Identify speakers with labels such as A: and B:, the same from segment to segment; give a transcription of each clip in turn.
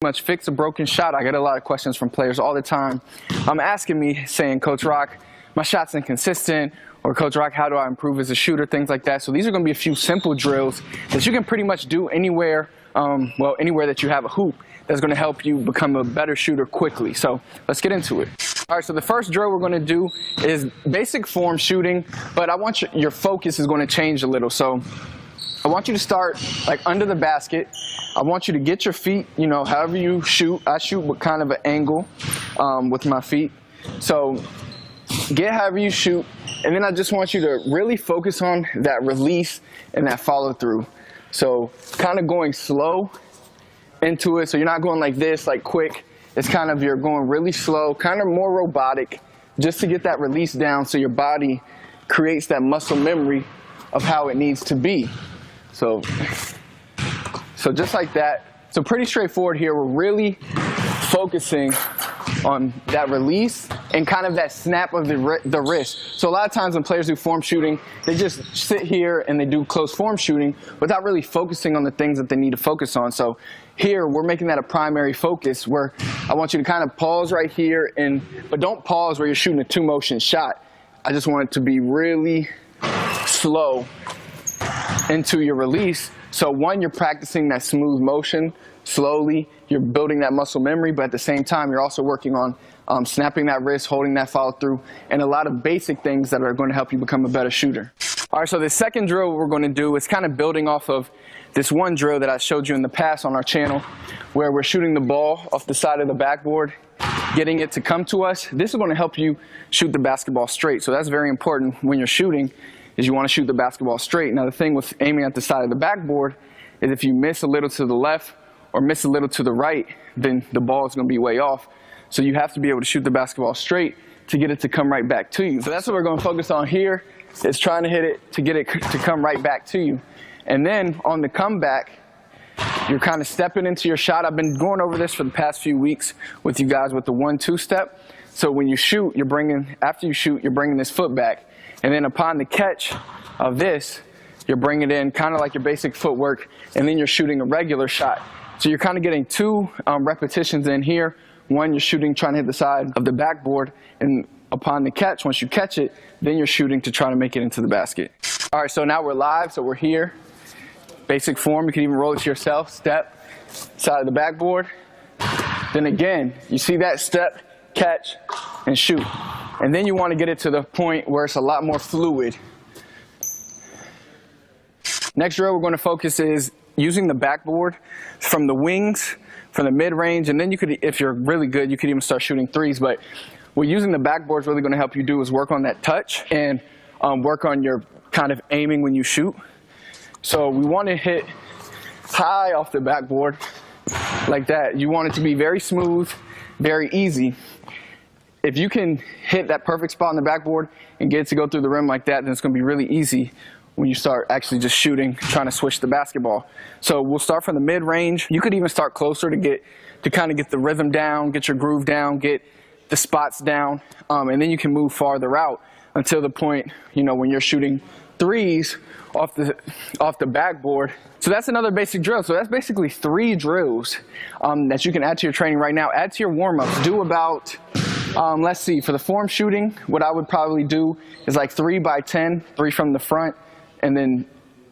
A: much fix a broken shot. I get a lot of questions from players all the time. Asking me, saying, Coach Rock, my shot's inconsistent, or Coach Rock, how do I improve as a shooter, things like that. So these are going to be a few simple drills that you can pretty much do anywhere, anywhere that you have a hoop, that's going to help you become a better shooter quickly. So let's get into it. All right, so the first drill we're going to do is basic form shooting, but I want your focus is going to change a little. So I want you to start like under the basket. I want you to get your feet, however you shoot. I shoot with kind of an angle with my feet. So get however you shoot, and then I just want you to really focus on that release and that follow through. So kind of going slow into it, so you're not going like this, like quick. It's kind of, you're going really slow, kind of more robotic, just to get that release down so your body creates that muscle memory of how it needs to be. So just like that. So pretty straightforward here. We're really focusing on that release and kind of that snap of the wrist. So a lot of times when players do form shooting, they just sit here and they do close form shooting without really focusing on the things that they need to focus on. So here we're making that a primary focus, where I want you to kind of pause right here, but don't pause where you're shooting a two-motion shot. I just want it to be really slow into your release. So one, you're practicing that smooth motion slowly. You're building that muscle memory, but at the same time, you're also working on snapping that wrist, holding that follow through, and a lot of basic things that are going to help you become a better shooter. All right, so the second drill we're going to do is kind of building off of this one drill that I showed you in the past on our channel, where we're shooting the ball off the side of the backboard, getting it to come to us. This is going to help you shoot the basketball straight. So that's very important when you're shooting, is you want to shoot the basketball straight. Now the thing with aiming at the side of the backboard is if you miss a little to the left or miss a little to the right, then the ball is going to be way off. So you have to be able to shoot the basketball straight to get it to come right back to you. So that's what we're going to focus on here, is trying to hit it to get it to come right back to you. And then on the comeback, you're kind of stepping into your shot. I've been going over this for the past few weeks with you guys with the 1-2 step. So when you shoot, after you shoot, you're bringing this foot back. And then upon the catch of this, you're bringing it in kind of like your basic footwork, and then you're shooting a regular shot. So you're kind of getting two repetitions in here. One, you're shooting, trying to hit the side of the backboard, and upon the catch, once you catch it, then you're shooting to try to make it into the basket. All right, so now we're live, so we're here. Basic form, you can even roll it to yourself. Step, side of the backboard. Then again, you see that step, catch, and shoot. And then you want to get it to the point where it's a lot more fluid. Next drill we're going to focus is using the backboard from the wings, from the mid-range, and then you could, if you're really good, you could even start shooting threes. But what using the backboard is really going to help you do is work on that touch and work on your kind of aiming when you shoot. So we want to hit high off the backboard like that. You want it to be very smooth, very easy. If you can hit that perfect spot on the backboard and get it to go through the rim like that, then it's going to be really easy when you start actually just shooting, trying to switch the basketball. So we'll start from the mid-range. You could even start closer to kind of get the rhythm down, get your groove down, get the spots down, and then you can move farther out until the point, when you're shooting threes off the backboard. So that's another basic drill. So that's basically 3 drills that you can add to your training right now. Add to your warm-ups. Do about, let's see, for the form shooting, what I would probably do is like 3 by 10, 3 from the front, and then,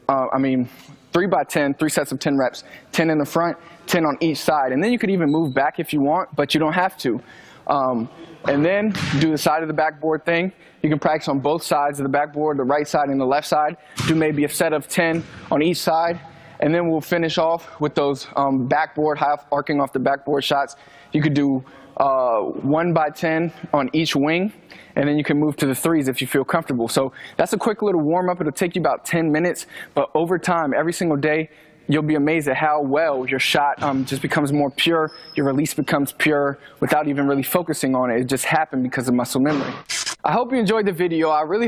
A: 3 by 10, 3 sets of 10 reps, 10 in the front, 10 on each side. And then you could even move back if you want, but you don't have to. And then do the side of the backboard thing. You can practice on both sides of the backboard, the right side and the left side. Do maybe a set of 10 on each side. And then we'll finish off with those backboard, half arcing off the backboard shots. You could do 1 by 10 on each wing, and then you can move to the threes if you feel comfortable. So that's a quick little warm-up. It'll take you about 10 minutes, but over time, every single day, you'll be amazed at how well your shot just becomes more pure, your release becomes pure without even really focusing on it. It just happened because of muscle memory. I hope you enjoyed the video. I really